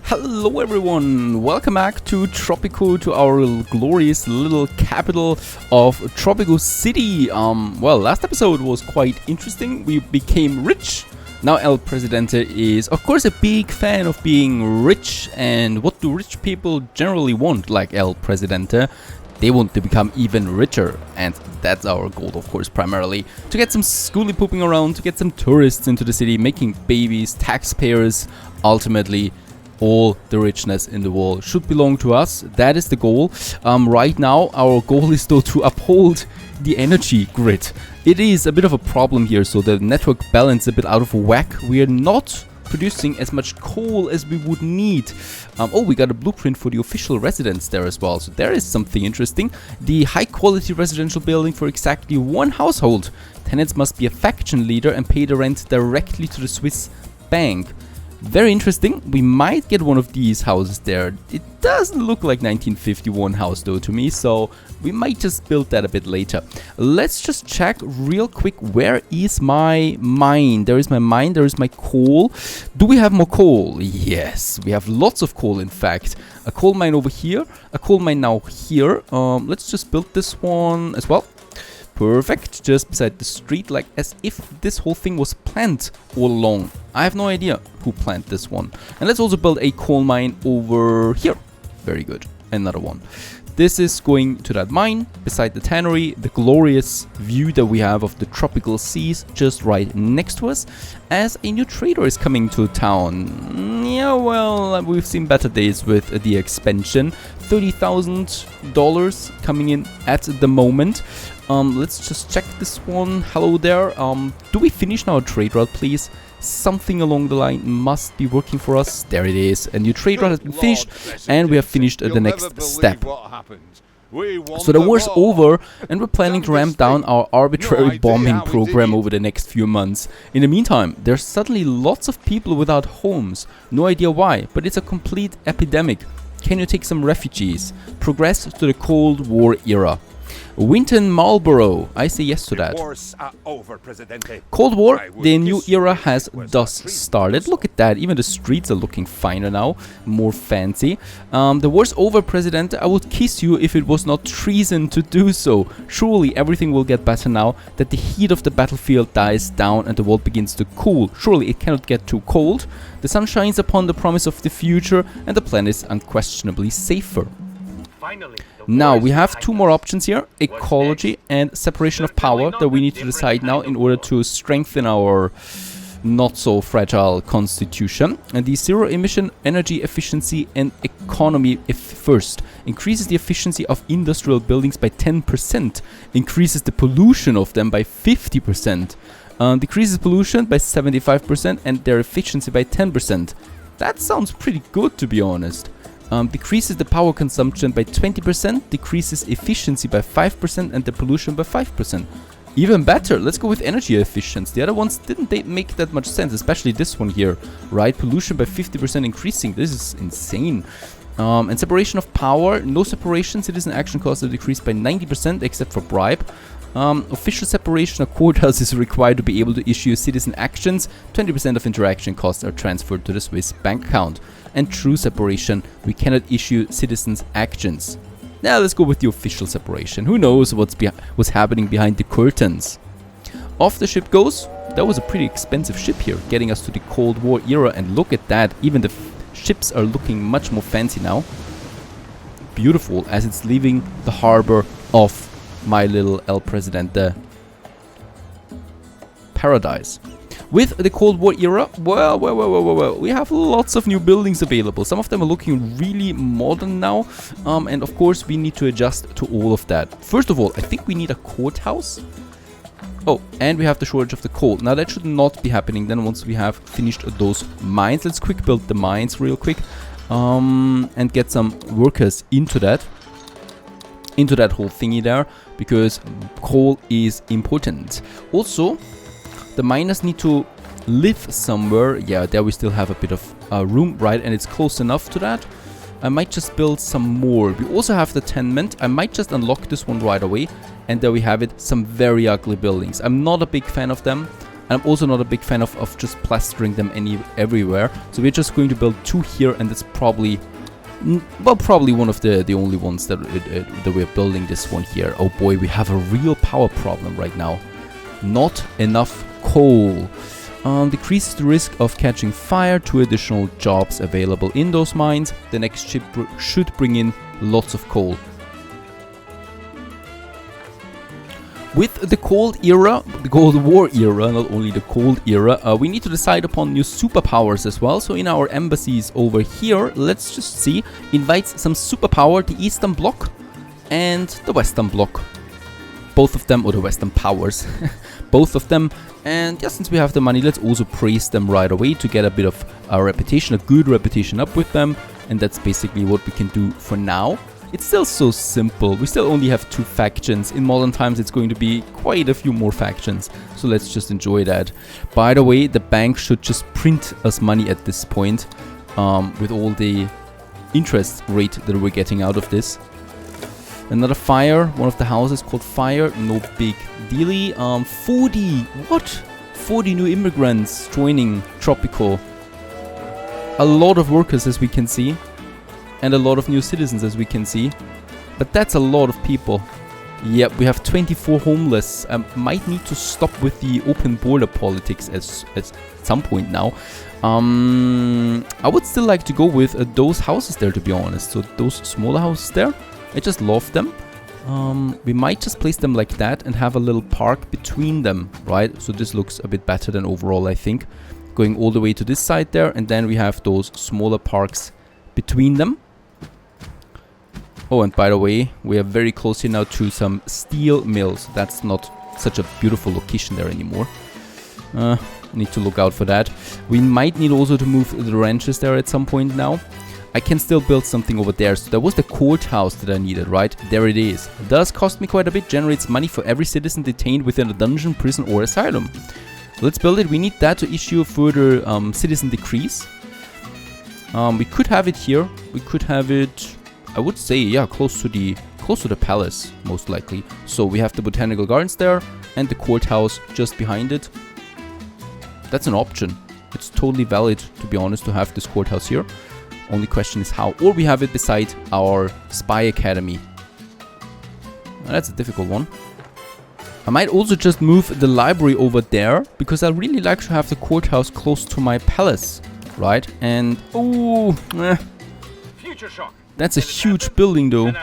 Hello everyone, welcome back to Tropico, to our glorious little capital of Tropico City. Well, last episode was quite interesting. We became rich. Now El Presidente is of course a big fan of being rich, and what do rich people generally want, like El Presidente? They want to become even richer, and that's our goal, of course, primarily. To get some schoolie pooping around, to get some tourists into the city, making babies, taxpayers. Ultimately, all the richness in the world should belong to us. That is the goal. Right now, our goal is though to uphold the energy grid. It is a bit of a problem here, so the network balance is a bit out of whack. We are not producing as much coal as we would need. Oh, we got a blueprint for the official residence there as well, so there is something interesting. The high quality residential building for exactly one household. Tenants must be a faction leader and pay the rent directly to the Swiss bank. Very interesting. We might get one of these houses there. It doesn't look like 1951 house though to me, so we might just build that a bit later. Let's just check real quick. Where is my mine? There is my mine, there is my coal. Do we have more coal? Yes, we have lots of coal, in fact. A coal mine over here, a coal mine now here. Let's just build this one as well. Perfect, just beside the street, like as if this whole thing was planned all along. I have no idea who planned this one. And let's also build a coal mine over here. Very good, another one. This is going to that mine beside the tannery, the glorious view that we have of the tropical seas just right next to us, as a new trader is coming to town. Yeah, well, we've seen better days with the expansion. $30,000 coming in at the moment. Let's just check this one. Hello there. Do we finish now a trade route, please? Something along the line must be working for us. There it is. A new trade route has been finished, and we have finished the next step. So the war's over, and we're planning to ramp down our arbitrary bombing program over the next few months. In the meantime, there's suddenly lots of people without homes. No idea why, but it's a complete epidemic. Can you take some refugees? Progress to the Cold War era. Winton Marlborough, I say yes to that. Cold War, the new era has thus started. Look at that, even the streets are looking finer now, more fancy. The war's over, President. I would kiss you if it was not treason to do so. Surely everything will get better now that the heat of the battlefield dies down and the world begins to cool. Surely it cannot get too cold. The sun shines upon the promise of the future, and the planet is unquestionably safer. Now we have two more options here, ecology and separation of power, that we need to decide now in order to strengthen our not so fragile constitution. And the zero emission, energy efficiency and economy first. Increases the efficiency of industrial buildings by 10%, increases the pollution of them by 50%, decreases pollution by 75% and their efficiency by 10%. That sounds pretty good, to be honest. Decreases the power consumption by 20%, decreases efficiency by 5% and the pollution by 5%. Even better, let's go with energy efficiency. The other ones didn't make that much sense, especially this one here, right? Pollution by 50% increasing, this is insane. And separation of power, no separation, citizen action costs are decreased by 90% except for bribe. Official separation, a courthouse is required to be able to issue citizen actions. 20% of interaction costs are transferred to the Swiss bank account. And true separation, we cannot issue citizens actions. Now let's go with the official separation. Who knows what's happening behind the curtains. Off the ship goes. That was a pretty expensive ship here, getting us to the Cold War era, and look at that, even the ships are looking much more fancy now. Beautiful, as it's leaving the harbor of my little El Presidente paradise. With the Cold War era, well, we have lots of new buildings available. Some of them are looking really modern now, and of course we need to adjust to all of that. First of all, I think we need a courthouse. Oh, and we have the shortage of the coal. Now that should not be happening then once we have finished those mines. Let's quick build the mines real quick, and get some workers into that whole thingy there, because coal is important. Also, the miners need to live somewhere. Yeah, there we still have a bit of room, right? And it's close enough to that. I might just build some more. We also have the tenement. I might just unlock this one right away. And there we have it, some very ugly buildings. I'm not a big fan of them. And I'm also not a big fan of just plastering them everywhere. So we're just going to build 2 here, and that's probably, well, probably one of the only ones that we're building this one here. Oh boy, we have a real power problem right now. Not enough coal. Decreases the risk of catching fire, 2 additional jobs available in those mines. The next ship should bring in lots of coal. With the Cold Era, the Cold War era, not only the Cold Era, we need to decide upon new superpowers as well. So in our embassies over here, let's just see, invites some superpower, the Eastern Bloc and the Western Bloc. Both of them, or the Western powers, both of them. And yeah, since we have the money, let's also praise them right away to get a bit of a reputation, a good reputation up with them. And that's basically what we can do for now. It's still so simple. We still only have 2 factions. In modern times, it's going to be quite a few more factions. So let's just enjoy that. By the way, the bank should just print us money at this point with all the interest rate that we're getting out of this. Another fire. One of the houses caught fire. No big dealy. 40. What? 40 new immigrants joining Tropico. A lot of workers, as we can see. And a lot of new citizens, as we can see. But that's a lot of people. Yep, we have 24 homeless. Might need to stop with the open border politics at some point now. I would still like to go with those houses there, to be honest. So those smaller houses there, I just love them. We might just place them like that and have a little park between them, right? So this looks a bit better than overall, I think. Going all the way to this side there, and then we have those smaller parks between them. Oh, and by the way, we are very close here now to some steel mills. That's not such a beautiful location there anymore. Need to look out for that. We might need also to move the ranches there at some point now. I can still build something over there. So that was the courthouse that I needed, right? There it is. It does cost me quite a bit. Generates money for every citizen detained within a dungeon, prison or asylum. Let's build it. We need that to issue a further citizen decrees. We could have it here. We could have it, I would say, yeah, close to the palace, most likely. So we have the botanical gardens there and the courthouse just behind it. That's an option. It's totally valid, to be honest, to have this courthouse here. Only question is how. Or we have it beside our spy academy. That's a difficult one. I might also just move the library over there, because I really like to have the courthouse close to my palace, right? And oh, Future shock. That's a huge building though.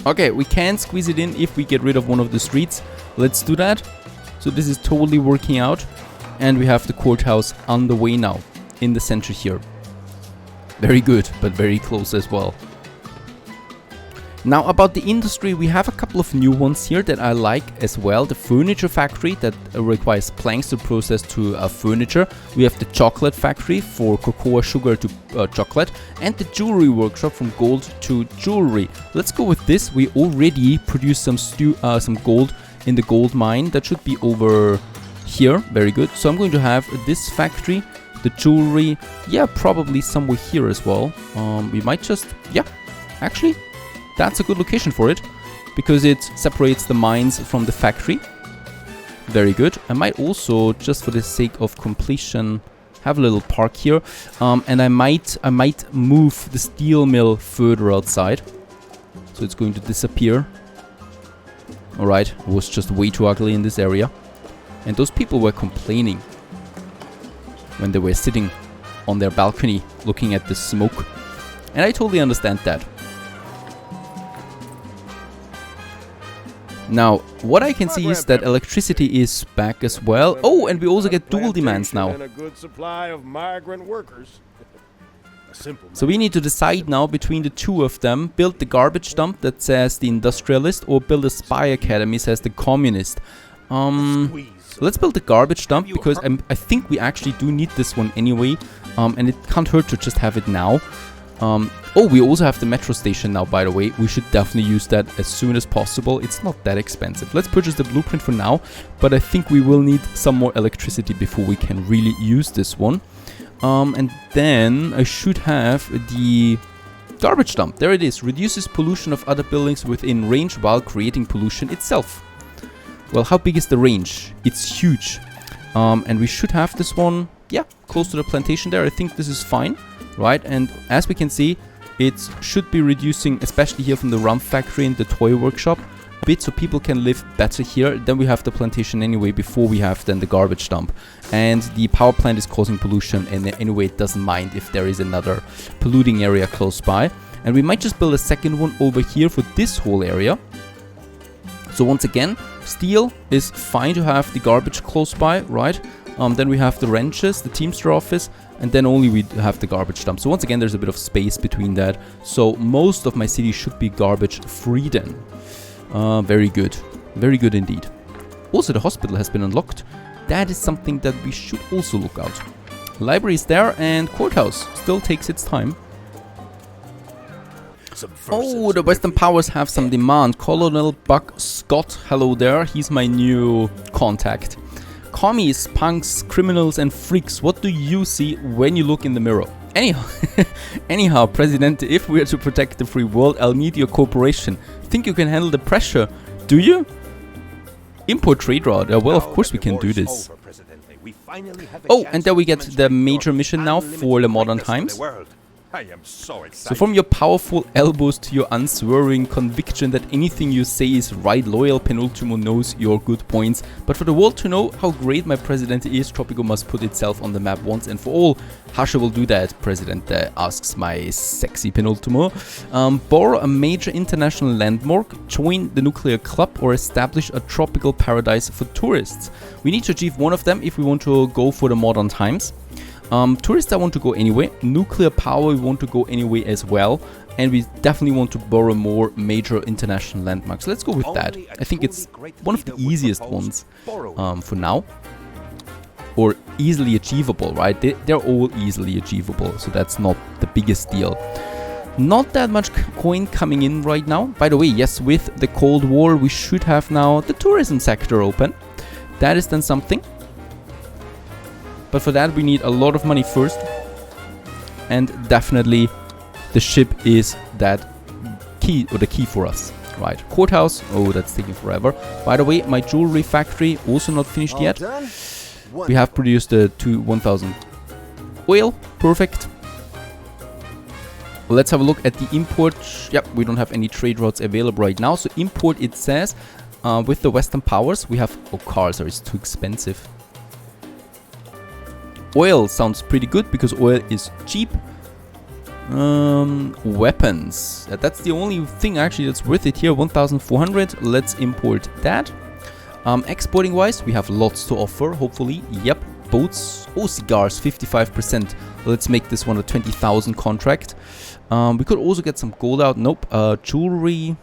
Okay, we can squeeze it in if we get rid of one of the streets. Let's do that. So this is totally working out. And we have the courthouse on the way now, in the center here. Very good, but very close as well. Now about the industry, we have a couple of new ones here that I like as well. The furniture factory that requires planks to process to furniture. We have the chocolate factory for cocoa sugar to chocolate. And the jewelry workshop from gold to jewelry. Let's go with this. We already produced some gold in the gold mine. That should be over here. Very good. So I'm going to have this factory, the jewelry, yeah, probably somewhere here as well. We might just, yeah, actually, that's a good location for it, because it separates the mines from the factory. Very good. I might also, just for the sake of completion, have a little park here. And I might move the steel mill further outside. So it's going to disappear. Alright, it was just way too ugly in this area. And those people were complaining when they were sitting on their balcony looking at the smoke. And I totally understand that. Now, what I can see is that electricity is back as well. Oh, and we also get dual demands now. So we need to decide now between the two of them. Build the garbage dump that says the industrialist, or build a spy academy says the communist. Let's build the garbage dump, because I think we actually do need this one anyway. And it can't hurt to just have it now. Oh, we also have the metro station now, by the way. We should definitely use that as soon as possible. It's not that expensive. Let's purchase the blueprint for now, but I think we will need some more electricity before we can really use this one. And then I should have the garbage dump. There it is. Reduces pollution of other buildings within range while creating pollution itself. Well, how big is the range? It's huge. And we should have this one, yeah, close to the plantation there. I think this is fine, right? And as we can see, it should be reducing, especially here from the rum factory and the toy workshop, a bit, so people can live better here. Then we have the plantation anyway, before we have then the garbage dump. And the power plant is causing pollution, and anyway it doesn't mind if there is another polluting area close by. And we might just build a second one over here for this whole area. So once again, steel is fine to have the garbage close by, right? Then we have the wrenches, the Teamster office, and then only we have the garbage dump. So once again, there's a bit of space between that. So most of my city should be garbage free then. Very good. Very good indeed. Also, the hospital has been unlocked. That is something that we should also look out. Library is there, and Courthouse still takes its time. Oh, the Western powers have some demand. Colonel Buck Scott, hello there. He's my new contact. Commies, punks, criminals and freaks, what do you see when you look in the mirror? Anyhow, Presidente, if we are to protect the free world, I'll need your cooperation. Think you can handle the pressure, do you? Import trade route. Well, of course we can do this. Oh, and there we get the major mission now for the modern times. I am so excited. So from your powerful elbows to your unswerving conviction that anything you say is right, loyal Penultimo knows your good points. But for the world to know how great my Presidente is, Tropico must put itself on the map once and for all. Hasha will do that, Presidente, asks my sexy Penultimo. Borrow a major international landmark, join the nuclear club, or establish a tropical paradise for tourists. We need to achieve one of them if we want to go for the modern times. Tourists, I want to go anyway. Nuclear power, we want to go anyway as well. And we definitely want to borrow more major international landmarks. Let's go with that. I think it's one of the easiest ones for now. Or easily achievable, right? They're all easily achievable, so that's not the biggest deal. Not that much coin coming in right now. By the way, yes, with the Cold War, we should have now the tourism sector open. That is then something. But for that we need a lot of money first. And definitely the ship is that key, or the key for us. Right, Courthouse, oh, that's taking forever. By the way, my jewelry factory also not finished yet. We have produced the 1000 oil, perfect. Let's have a look at the import. Yep, we don't have any trade routes available right now. So import, it says, with the Western powers, we have, oh, cars are too expensive. Oil sounds pretty good because oil is cheap. Weapons. That's the only thing actually that's worth it here. 1400. Let's import that. Exporting wise, we have lots to offer, hopefully. Yep. Boats. Oh, cigars, 55%. Let's make this one a 20,000 contract. We could also get some gold out. Nope. Jewelry.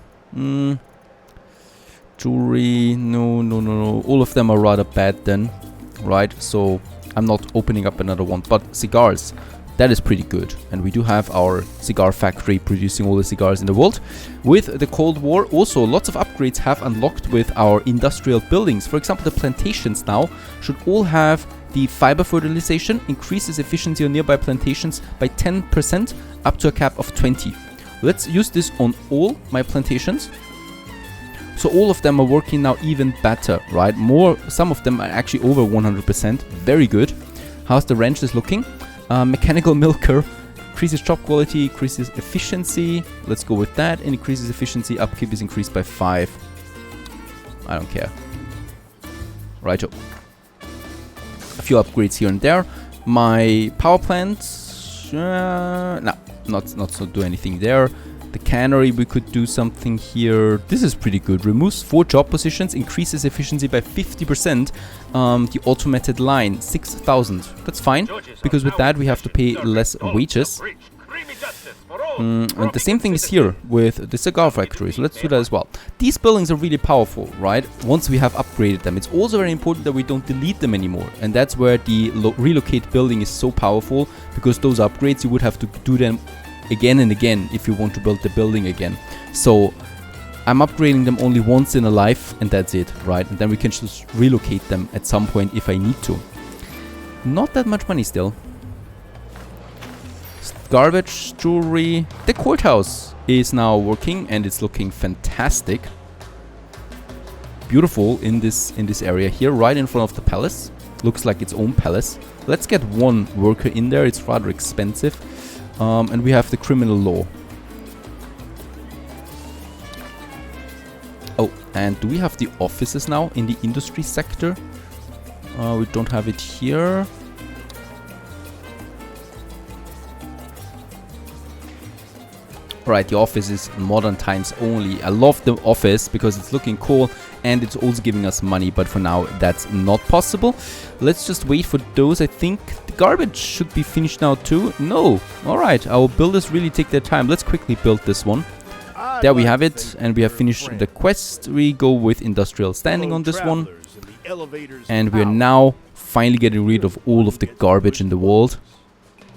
Jewelry. No. All of them are rather bad then. Right. So I'm not opening up another one. But cigars. That is pretty good. And we do have our cigar factory producing all the cigars in the world. With the Cold War, also lots of upgrades have unlocked with our industrial buildings. For example, the plantations now should all have the fiber fertilization, increases efficiency on nearby plantations by 10% up to a cap of 20. Let's use this on all my plantations. So all of them are working now even better, right? Some of them are actually over 100%. Very good. How's the ranches looking? Mechanical milker increases chop quality, increases efficiency. Let's go with that. And increases efficiency. Upkeep is increased by 5. I don't care. Righto. A few upgrades here and there. My power plant. No, not to do anything there. The cannery, we could do something here. This is pretty good. Removes 4 job positions, increases efficiency by 50%. The automated line, 6,000. That's fine, because with that we have to pay less wages. And the same thing is here with the Cigar Factory, so let's do that as well. These buildings are really powerful, right? Once we have upgraded them. It's also very important that we don't delete them anymore. And that's where the relocate building is so powerful, because those upgrades, you would have to do them again and again if you want to build the building again. So I'm upgrading them only once in a life, and that's it, right? And then we can just relocate them at some point if I need to. Not that much money still. Garbage, jewelry. The courthouse is now working and it's looking fantastic. Beautiful in this area here, right in front of the palace. Looks like its own palace. Let's get one worker in there. It's rather expensive. And we have the criminal law. Oh, and do we have the offices now in the industry sector? We don't have it here. Right, the office is modern times only. I love the office because it's looking cool and it's also giving us money, but for now that's not possible. Let's just wait for those. I think the garbage should be finished now too. No. Alright, our builders really take their time. Let's quickly build this one. There we have it, and we have finished the quest. We go with industrial standing on this one. And we are now finally getting rid of all of the garbage in the world.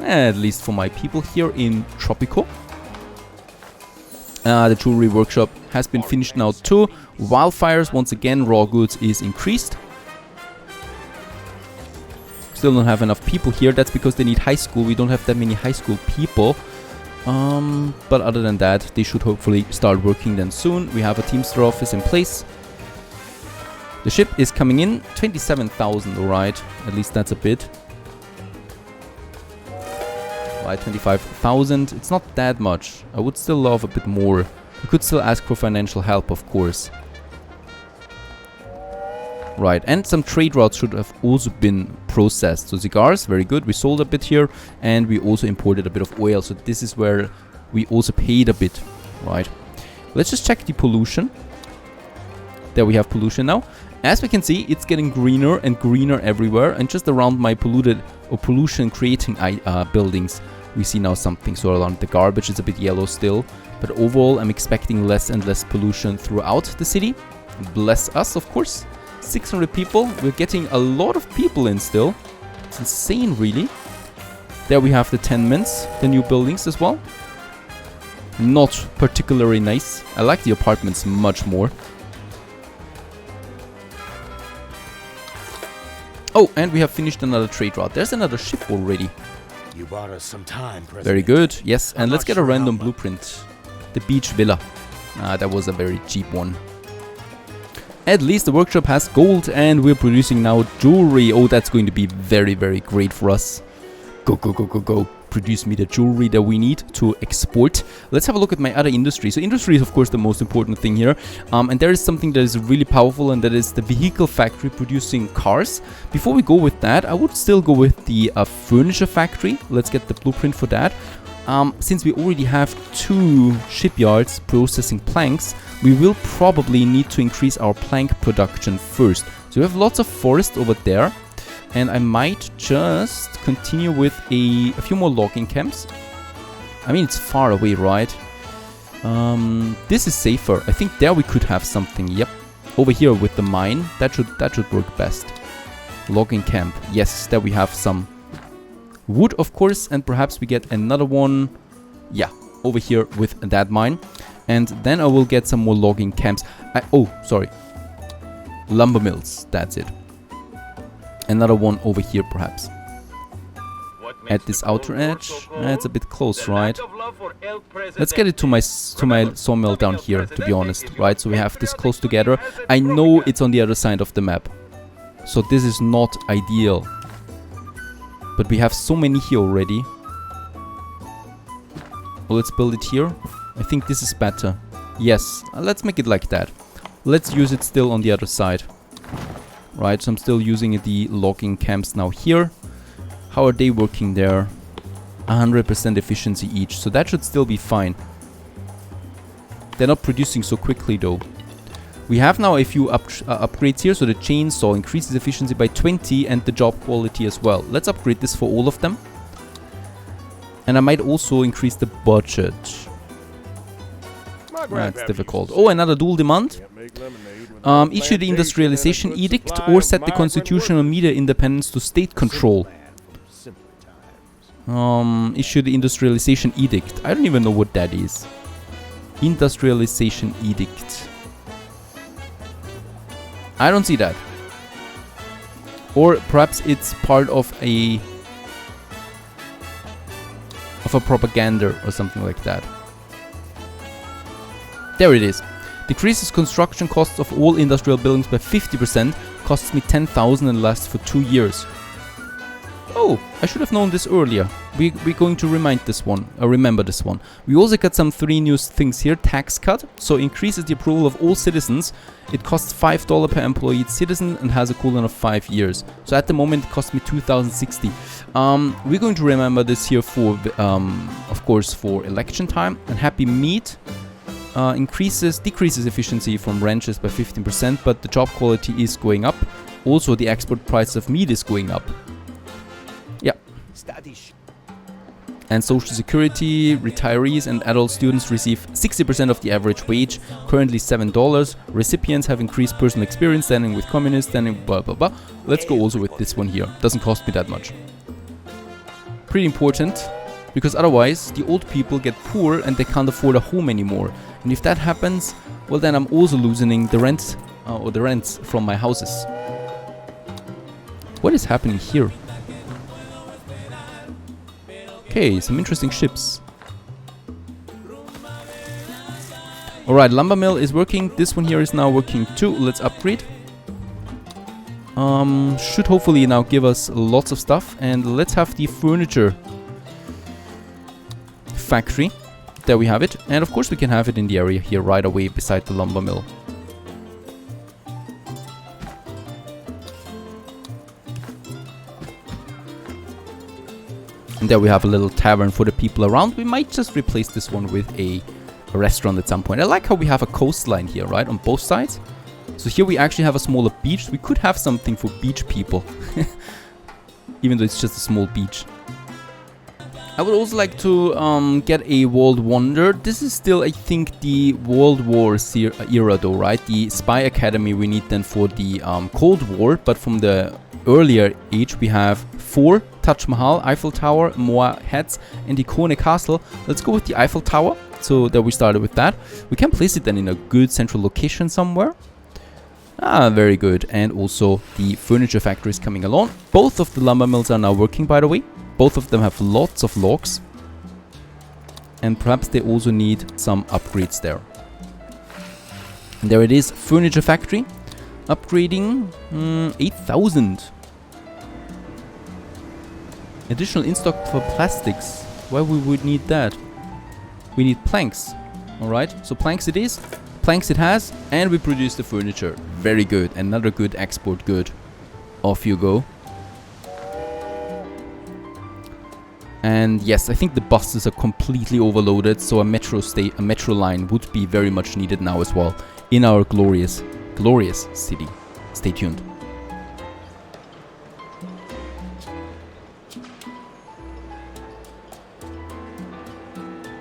At least for my people here in Tropico. The jewelry workshop has been finished now too. Wildfires, once again, raw goods is increased. Still don't have enough people here. That's because they need high school. We don't have that many high school people. But other than that, they should hopefully start working then soon. We have a Teamster office in place. The ship is coming in. 27,000, alright. At least that's a bit. 25,000. It's not that much. I would still love a bit more. We could still ask for financial help, of course. Right, and some trade routes should have also been processed. So cigars, very good. We sold a bit here, and we also imported a bit of oil. So this is where we also paid a bit. Right. Let's just check the pollution. There we have pollution now. As we can see, it's getting greener and greener everywhere. And just around my polluted or pollution creating buildings, we see now something. So around the garbage, it's a bit yellow still. But overall, I'm expecting less and less pollution throughout the city. Bless us, of course. 600 people. We're getting a lot of people in still. It's insane, really. There we have the tenements, the new buildings as well. Not particularly nice. I like the apartments much more. Oh, and we have finished another trade route. There's another ship already. You bought us some time, President. Very good. Yes, and let's get a random blueprint. The beach villa. That was a very cheap one. At least the workshop has gold, and we're producing now jewelry. Oh, that's going to be very, very great for us. Go, go, go, go, go. Produce me the jewelry that we need to export. Let's have a look at my other industry. So industry is, of course, the most important thing here. And there is something that is really powerful, and that is the vehicle factory producing cars. Before we go with that, I would still go with the furniture factory. Let's get the blueprint for that. Since we already have 2 shipyards processing planks, we will probably need to increase our plank production first. So we have lots of forest over there. And I might just continue with a few more logging camps. I mean, it's far away, right? This is safer. I think there we could have something. Yep. Over here with the mine. That should work best. Logging camp. Yes, there we have some wood, of course. And perhaps we get another one. Yeah, over here with that mine. And then I will get some more logging camps. Oh, sorry. Lumber mills. That's it. Another one over here, perhaps. At this outer edge. It's a bit close, right? Let's get it to my sawmill down here, to be honest. Right, so we have this close together. I know it's on the other side of the map. So this is not ideal. But we have so many here already. Well, let's build it here. I think this is better. Yes, let's make it like that. Let's use it still on the other side. Right, so I'm still using the logging camps now here. How are they working there? 100% efficiency each, so that should still be fine. They're not producing so quickly though. We have now a few upgrades here, so the chainsaw increases efficiency by 20 and the job quality as well. Let's upgrade this for all of them. And I might also increase the budget. That's difficult. Oh, another dual demand. Issue the Industrialization Edict or set the constitutional media independence to state control. Issue the Industrialization Edict. I don't even know what that is. Industrialization Edict. I don't see that. Or perhaps it's part of a propaganda or something like that. There it is. Decreases construction costs of all industrial buildings by 50%, Costs me 10,000 and lasts for 2 years. Oh, I should have known this earlier. We're going to remember this one. We also got some 3 new things here. Tax cut, so increases the approval of all citizens. It costs $5 per employed citizen and has a cooldown of 5 years. So at the moment it costs me 2,060. We're going to remember this here for, of course, for election time. And happy meat decreases efficiency from ranches by 15%, but the job quality is going up. Also, the export price of meat is going up. Yeah. And social security, retirees and adult students receive 60% of the average wage, currently $7. Recipients have increased personal experience, standing with communists, standing blah blah blah. Let's go also with this one here. Doesn't cost me that much. Pretty important, because otherwise the old people get poor and they can't afford a home anymore. And if that happens, well then I'm also losing the rent or the rents from my houses. What is happening here? Okay, some interesting ships. Alright, lumber mill is working. This one here is now working too. Let's upgrade. Should hopefully now give us lots of stuff. And let's have the furniture factory. There we have it. And of course we can have it in the area here right away beside the lumber mill. And there we have a little tavern for the people around. We might just replace this one with a restaurant at some point. I like how we have a coastline here, right, on both sides. So here we actually have a smaller beach. We could have something for beach people. Even though it's just a small beach. I would also like to get a world wonder. This is still, I think, the World War era though, right? The spy academy we need then for the Cold War. But from the earlier age we have 4. Taj Mahal, Eiffel Tower, Moa Heads, and the Kone Castle. Let's go with the Eiffel Tower. So that we started with that. We can place it then in a good central location somewhere. Ah, very good. And also the furniture factory is coming along. Both of the lumber mills are now working, by the way. Both of them have lots of logs. And perhaps they also need some upgrades there. And there it is, furniture factory. Upgrading 8,000. Additional in stock for plastics. Why we would need that? We need planks. Alright, so planks it is. Planks it has. And we produce the furniture. Very good. Another good export good. Off you go. And yes, I think the buses are completely overloaded. So a metro line would be very much needed now as well. In our glorious city. Stay tuned.